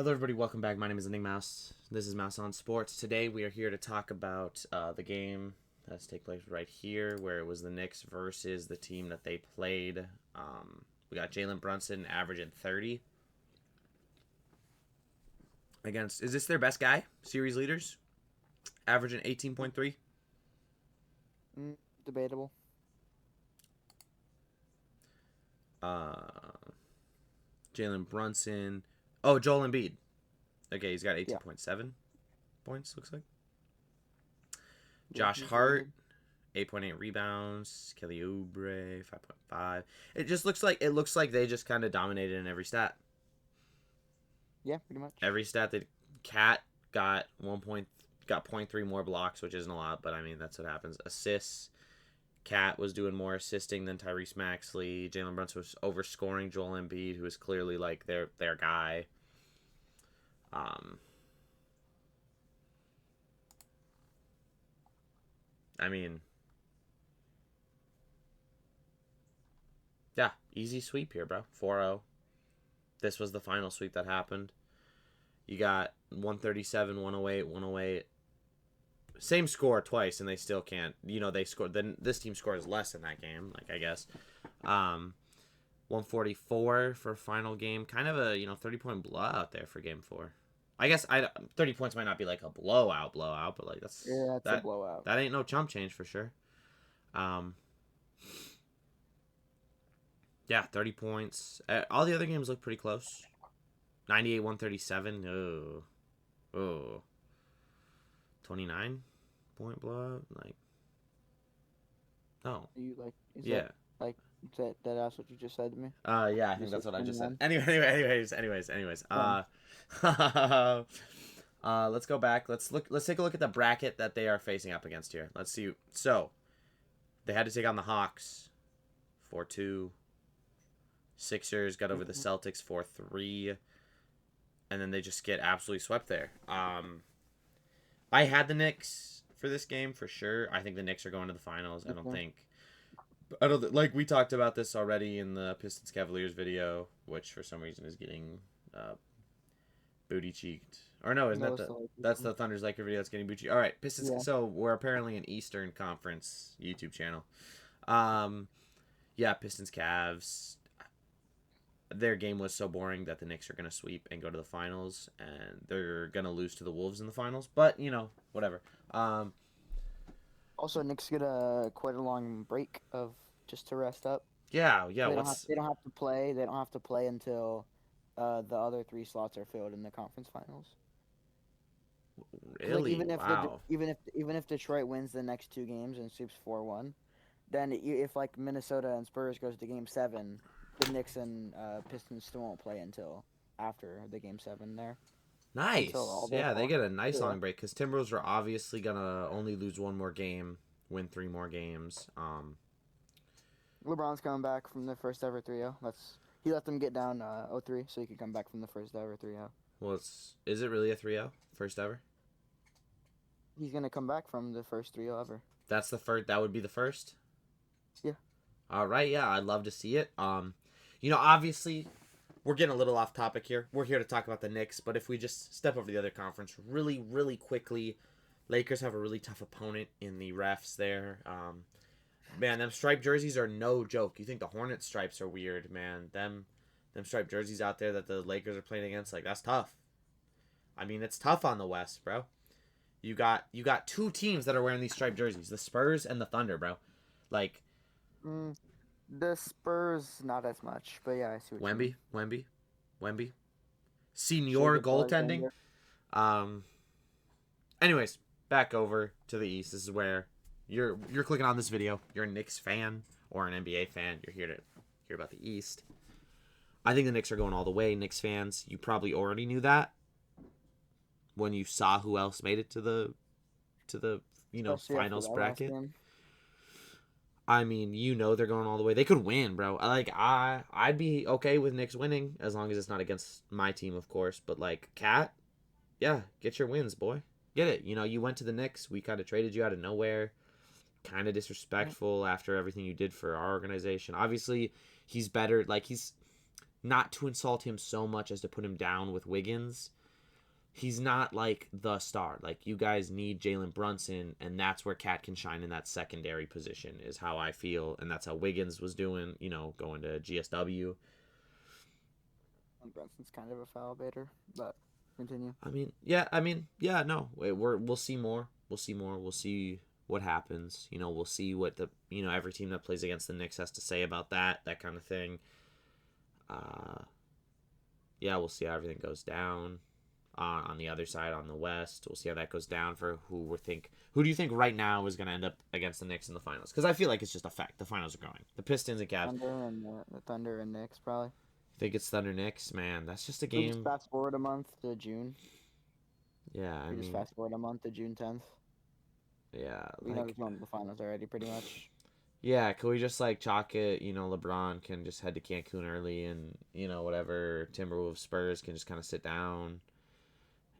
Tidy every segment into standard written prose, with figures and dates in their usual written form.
Hello, everybody. Welcome back. My name is Nick Mouse. This is Mouse on Sports. Today, we are here to talk about the game that's take place right here, where it was the Knicks versus the team that they played. We got Jalen Brunson averaging 30 against. Is this their best guy? Series leaders, averaging 18.3. Debatable. Jalen Brunson. Oh, Joel Embiid. Okay, he's got 18.7 points. Looks like. Josh Hart, 8.8 rebounds. Kelly Oubre, 5.5. It looks like they just kind of dominated in every stat. Yeah, pretty much. Every stat that Cat got 0.3 more blocks, which isn't a lot, but I mean that's what happens. Assists. Cat was doing more assisting than Tyrese Maxey. Jalen Brunson was overscoring Joel Embiid, who is clearly like their guy. I mean, yeah, easy sweep here, bro. 4-0. This was the final sweep that happened. You got 137, 108, 108. Same score twice, and they still can't. They scored. Then this team scores less in that game, I guess. 144 for final game. Kind of a 30-point blowout there for game 4. I guess 30 points might not be like a blowout, but like it's a blowout. That ain't no chump change for sure. Yeah, 30 points. All the other games look pretty close. 98-137. Oh. 29-point blowout. Oh. You like? Yeah. That's what you just said to me. Yeah, I think that's what I just said. Anyways. Let's go back. Let's take a look at the bracket that they are facing up against here. Let's see. So, they had to take on the Hawks 4-2. Sixers got over the Celtics 4-3. And then they just get absolutely swept there. I had the Knicks for this game for sure. I think the Knicks are going to the finals. I don't think like we talked about this already in the Pistons Cavaliers video, which for some reason is getting booty cheeked. Or no, isn't that's the Thunder's Laker video that's getting booty cheeked. All right, Pistons. Yeah. So we're apparently an Eastern Conference YouTube channel. Yeah, Pistons Cavs. Their game was so boring that the Knicks are going to sweep and go to the finals, and they're going to lose to the Wolves in the finals. But, whatever. Also, Knicks get quite a long break of just to rest up. Yeah. They don't have to play. They don't have to play until the other 3 slots are filled in the conference finals. Really? Even if Detroit wins the next 2 games and sweeps 4-1, then if like Minnesota and Spurs goes to Game 7. The Knicks and Pistons still won't play until after the Game 7 there. Nice. Yeah, they get a nice long break because Timberwolves are obviously going to only lose 1 more game, win 3 more games. LeBron's coming back from the first ever 3-0. He let them get down 0-3 so he could come back from the first ever 3-0. Well, is it really a 3-0? First ever? He's going to come back from the first 3-0 ever. That's the first. That would be the first? Yeah. All right, yeah, I'd love to see it. Obviously, we're getting a little off topic here. We're here to talk about the Knicks, but if we just step over the other conference really, really quickly, Lakers have a really tough opponent in the refs there. Man, them striped jerseys are no joke. You think the Hornets stripes are weird, man. Them striped jerseys out there that the Lakers are playing against, that's tough. I mean, it's tough on the West, bro. You got 2 teams that are wearing these striped jerseys, the Spurs and the Thunder, bro. The Spurs, not as much, but yeah, I see what you mean. Wemby. Senior goaltending. Anyways, back over to the East. This is where you're clicking on this video. You're a Knicks fan or an NBA fan. You're here to hear about the East. I think the Knicks are going all the way. Knicks fans, you probably already knew that when you saw who else made it to the finals bracket. I mean, they're going all the way. They could win, bro. I'd be okay with Knicks winning as long as it's not against my team, of course. But Cat, yeah, get your wins, boy. Get it. You went to the Knicks. We kind of traded you out of nowhere. Kind of disrespectful after everything you did for our organization. Obviously, he's better. not to insult him so much as to put him down with Wiggins, he's not like the star. Like, you guys need Jalen Brunson, and that's where Cat can shine in that secondary position, is how I feel. And that's how Wiggins was doing, going to GSW. And Brunson's kind of a foul baiter, but continue. No. We'll see more. We'll see more. We'll see what happens. We'll see what every team that plays against the Knicks has to say about that kind of thing. We'll see how everything goes down. On the other side, on the West, we'll see how that goes down for who do you think right now is going to end up against the Knicks in the finals? Because I feel like it's just a fact. The finals are going. The Pistons and Cavs. The Thunder and Knicks, probably. I think it's Thunder Knicks, man. That's just a We game. just fast forward a month to June. Yeah, We just fast forward a month to June 10th. Yeah, We know who's going to the finals already, pretty much. Yeah, can we just chalk it? LeBron can just head to Cancun early, and whatever. Timberwolves, Spurs can just kind of sit down.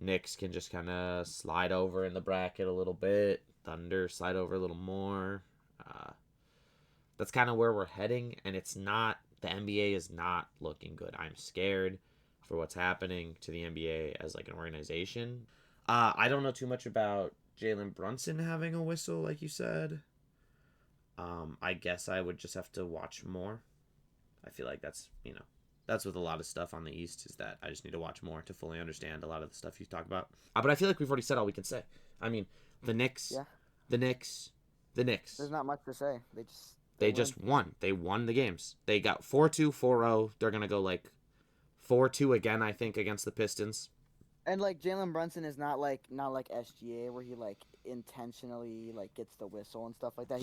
Knicks can just kind of slide over in the bracket a little bit. Thunder slide over a little more. That's kind of where we're heading, and it's not. The NBA is not looking good. I'm scared for what's happening to the NBA as an organization. I don't know too much about Jalen Brunson having a whistle, like you said. I guess I would just have to watch more. I feel like that's with a lot of stuff on the East, is that I just need to watch more to fully understand a lot of the stuff you talk about. But I feel like we've already said all we can say. I mean, the Knicks, the Knicks. There's not much to say. They just won. They won the games. They got 4-2, 4-0. They're gonna go 4-2 again, I think, against the Pistons. And Jalen Brunson is not like SGA, where he intentionally gets the whistle and stuff like that.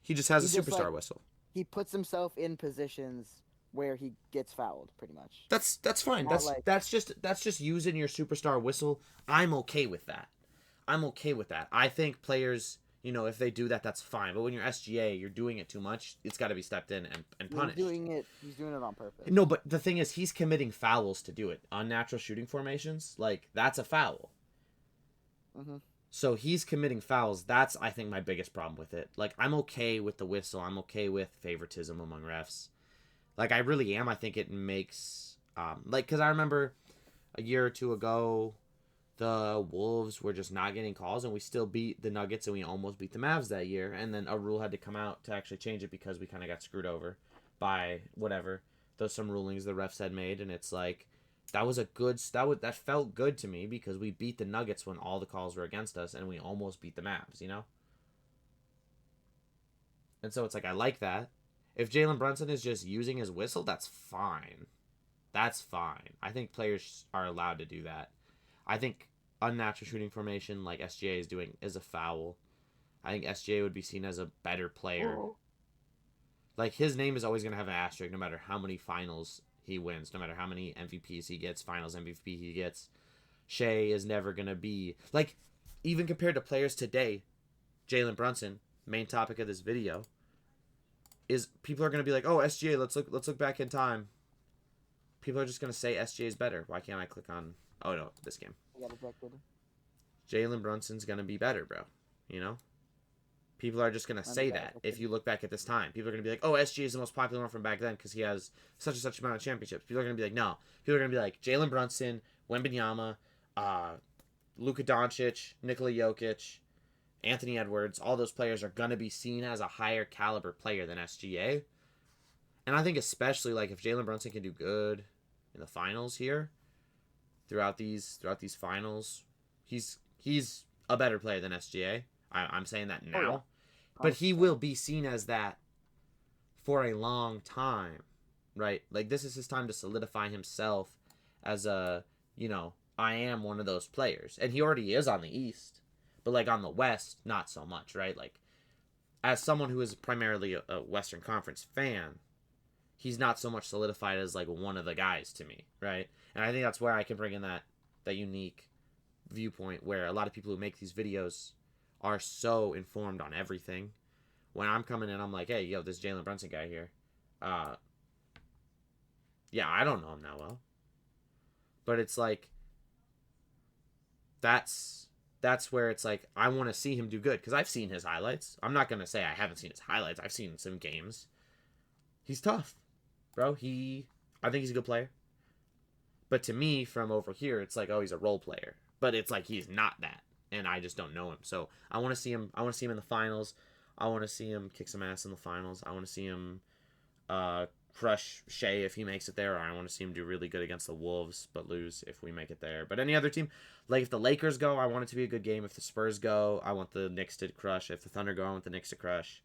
He just has a superstar whistle. He puts himself in positions where he gets fouled, pretty much. That's fine. That's just using your superstar whistle. I'm okay with that. I think players, if they do that, that's fine. But when you're SGA, you're doing it too much. It's got to be stepped in and punished. He's doing it on purpose. No, but the thing is, he's committing fouls to do it. Unnatural shooting formations, that's a foul. Mm-hmm. So he's committing fouls. That's, I think, my biggest problem with it. I'm okay with the whistle. I'm okay with favoritism among refs. I really am. I think it makes, because I remember a year or two ago, the Wolves were just not getting calls, and we still beat the Nuggets, and we almost beat the Mavs that year. And then a rule had to come out to actually change it because we kind of got screwed over by whatever. There's some rulings the refs had made, and it's that felt good to me because we beat the Nuggets when all the calls were against us, and we almost beat the Mavs, And so it's I like that. If Jalen Brunson is just using his whistle, that's fine. That's fine. I think players are allowed to do that. I think unnatural shooting formation like SGA is doing is a foul. I think SGA would be seen as a better player. His name is always going to have an asterisk no matter how many finals he wins, no matter how many MVPs he gets, finals MVP he gets. Shea is never going to be... even compared to players today, Jalen Brunson, main topic of this video, is people are going to be oh, SGA, let's look back in time. People are just going to say SGA is better. Why can't I click on... Oh, no, this game. Jalen Brunson's going to be better, bro. People are just going to say that if you look back at this time. People are going to be oh, SGA is the most popular one from back then because he has such and such amount of championships. People are going to be no. People are going to be Jalen Brunson, Wembanyama, Luka Doncic, Nikola Jokic, Anthony Edwards. All those players are going to be seen as a higher caliber player than SGA. And I think especially if Jalen Brunson can do good in the finals here, throughout these finals, he's a better player than SGA. I'm saying that now. Oh, yeah. But he will be seen as that for a long time, right? This is his time to solidify himself as I am one of those players. And he already is on the East. But, on the West, not so much, right? As someone who is primarily a Western Conference fan, he's not so much solidified as, one of the guys to me, right? And I think that's where I can bring in that unique viewpoint where a lot of people who make these videos are so informed on everything. When I'm coming in, I'm hey, yo, this Jalen Brunson guy here. Yeah, I don't know him that well. But it's that's where it's I want to see him do good. Because I've seen his highlights. I'm not going to say I haven't seen his highlights. I've seen some games. He's tough, bro. I think he's a good player. But to me, from over here, it's like, oh, he's a role player. But it's like he's not that, and I just don't know him. So I want to see him. I want to see him in the finals. I want to see him kick some ass in the finals. I want to see him crush Shea if he makes it there. Or I want to see him do really good against the Wolves, but lose if we make it there. But any other team, like if the Lakers go, I want it to be a good game. If the Spurs go, I want the Knicks to crush. If the Thunder go, I want the Knicks to crush.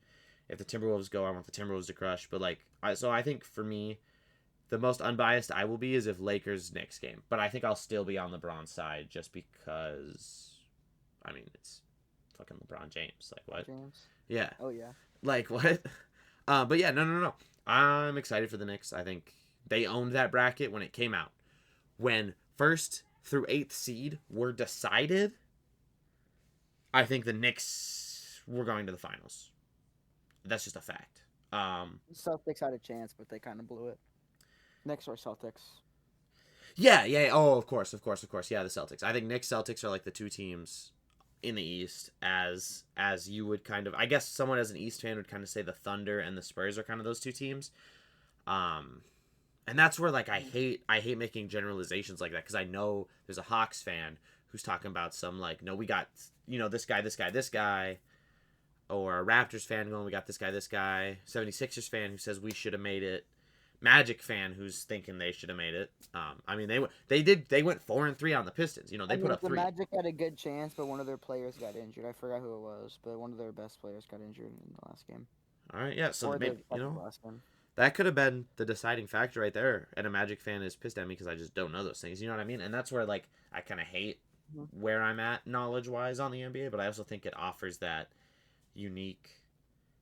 If the Timberwolves go, I want the Timberwolves to crush. But like, so I think for me, the most unbiased I will be is if Lakers Knicks game. But I think I'll still be on LeBron's side just because, I mean, it's fucking LeBron James. Like what? James. Yeah. Oh yeah. Like what? But yeah, no. I'm excited for the Knicks. I think they owned that bracket when it came out. When first through 8th seed were decided, I think the Knicks were going to the finals. That's just a fact. Celtics had a chance, but they kind of blew it. Knicks or Celtics? Yeah. Oh, of course. Yeah, the Celtics. I think Knicks Celtics are like the two teams in the East as you would kind of, I guess someone as an East fan would kind of say the Thunder and the Spurs are kind of those two teams. And that's where like I hate making generalizations like that because I know there's a Hawks fan who's talking about some like, no, we got, this guy, or a Raptors fan going, we got this guy, 76ers fan who says we should have made it, Magic fan who's thinking they should have made it. I mean, they went 4-3 on the Pistons. They put up the 3. Magic had a good chance, but one of their players got injured. I forgot who it was, but one of their best players got injured in the last game. All right, yeah. So Or maybe the last game. that could have been the deciding factor right there. And a Magic fan is pissed at me because I just don't know those things. You know what I mean? And that's where like I kind of hate where I'm at knowledge wise on the NBA, but I also think it offers that unique.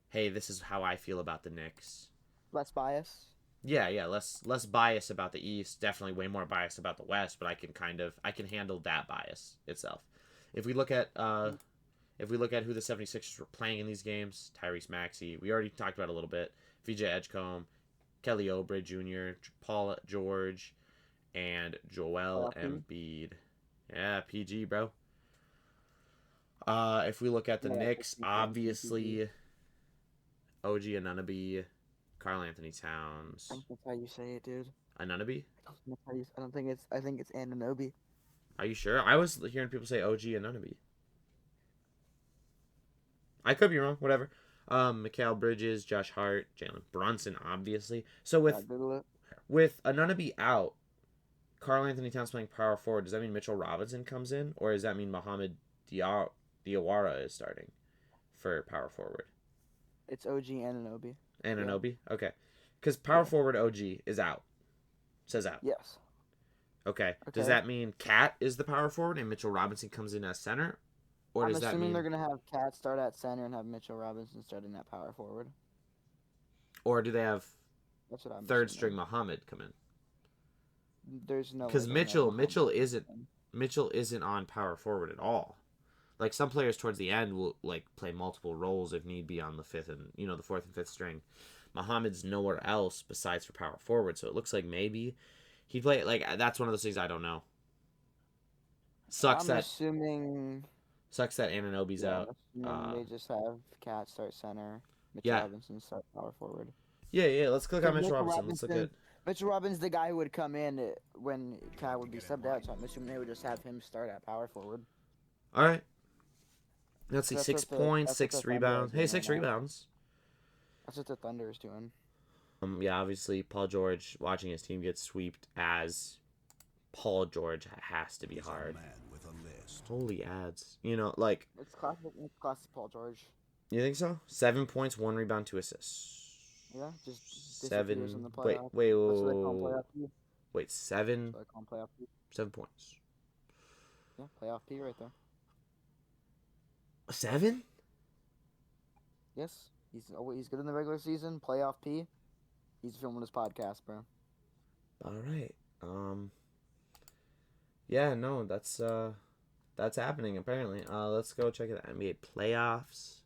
Hey, this is how I feel about the Knicks. Less bias. Yeah, less bias about the East, definitely way more bias about the West, but I can handle that bias itself. If we look at who the 76ers were playing in these games, Tyrese Maxey, we already talked about it a little bit, VJ Edgecombe, Kelly Oubre Jr., Paul George, and Joel Embiid. Yeah, PG, bro. If we look at the Knicks, obviously OG Anunoby, Karl Anthony Towns. I think that's how you say it, dude. Anunoby? I think it's Anunoby. Are you sure? I was hearing people say OG Anunoby. I could be wrong. Whatever. Mikal Bridges, Josh Hart, Jalen Brunson, obviously. So with Anunoby out, Karl Anthony Towns playing power forward, does that mean Mitchell Robinson comes in? Or does that mean Mohamed Diawara is starting for power forward? It's OG Anunoby. Anunoby? Yeah. Okay. Because power forward OG is out. Says out. Yes. Okay. Does that mean Cat is the power forward and Mitchell Robinson comes in as center? Or I'm does that mean... assuming they're going to have Cat start at center and have Mitchell Robinson starting at power forward. Or do they have third assuming. string Muhammad come in? There's no... Because Mitchell isn't on power forward at all. Like some players towards the end will like play multiple roles if need be on the fifth and the fourth and fifth string. Muhammad's nowhere else besides for power forward, so it looks like maybe he play like that's one of those things I don't know. Sucks that Anunoby's out. They just have Cat start center, Mitchell Robinson start power forward. Yeah. Let's click on Mitchell Robinson. Let's look at Mitchell Robinson's the guy who would come in when Cat would be subbed out, so I'm assuming they would just have him start at power forward. All right. Let's see, 6 points, 6 rebounds. Hey, 6 rebounds. That's what the Thunder is doing. Yeah, obviously, Paul George watching his team get swept as Paul George has to be hard. Holy ads. Like... It's classic Paul George. You think so? 7 points, 1 rebound, 2 assists. Yeah, just 7... In the Wait, 7... 7 points. Yeah, playoff P right there. 7? Yes, he's good in the regular season. Playoff P. He's filming his podcast, bro. All right. Yeah, no, that's happening apparently. Let's go check it out. NBA playoffs.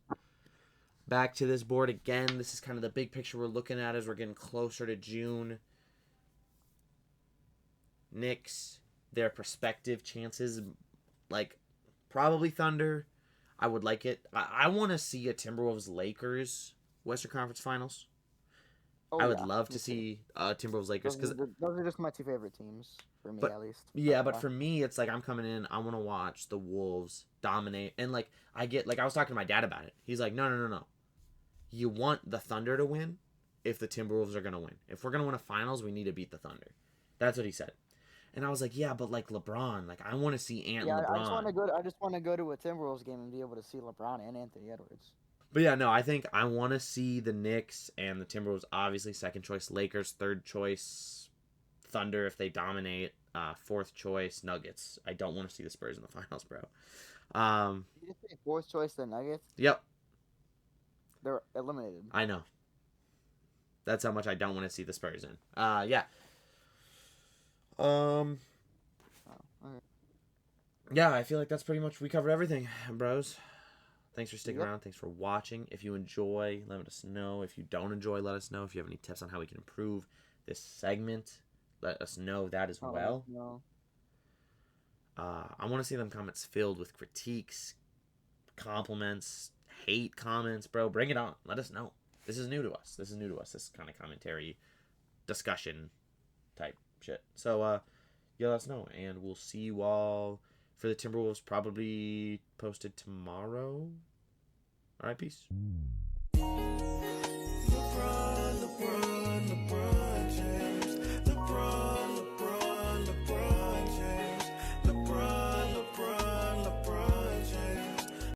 Back to this board again. This is kind of the big picture we're looking at as we're getting closer to June. Knicks, their prospective chances, like probably Thunder. I would like it. I want to see a Timberwolves Lakers Western Conference Finals. Oh I would yeah, love to me too. see Timberwolves Lakers because Those are just my two favorite teams for me, but at least. yeah, That's but why. for me it's like I'm coming in, I want to watch the Wolves dominate and like I get like I was talking to my dad about it. He's like, "No, no, no, no. You want the Thunder to win if the Timberwolves are going to win. If we're going to win a finals, we need to beat the Thunder." That's what he said. And I was like, "Yeah, but like LeBron, like I want to see Ant Yeah, and I just want LeBron." to go. I just want to go to a Timberwolves game and be able to see LeBron and Anthony Edwards. But yeah, no, I think I want to see the Knicks and the Timberwolves obviously second choice, Lakers third choice, Thunder if they dominate, fourth choice Nuggets. I don't want to see the Spurs in the finals, bro. You just say fourth choice the Nuggets. Yep, They're eliminated. I know. That's how much I don't want to see the Spurs in. Yeah. Um, Oh, okay. yeah, I feel like that's pretty much we covered everything, bros. Thanks for sticking Yep. around. Thanks for watching. If you enjoy, let us know. If you don't enjoy, let us know. If you have any tips on how we can improve this segment, let us know that as well. No. I want to see them comments filled with critiques, compliments, hate comments, bro. Bring it on. Let us know. This is new to us. This kind of commentary, discussion type shit. So, yeah, let us know. And we'll see you all for the Timberwolves probably posted tomorrow. All right, peace. LeBron, LeBron, LeBron.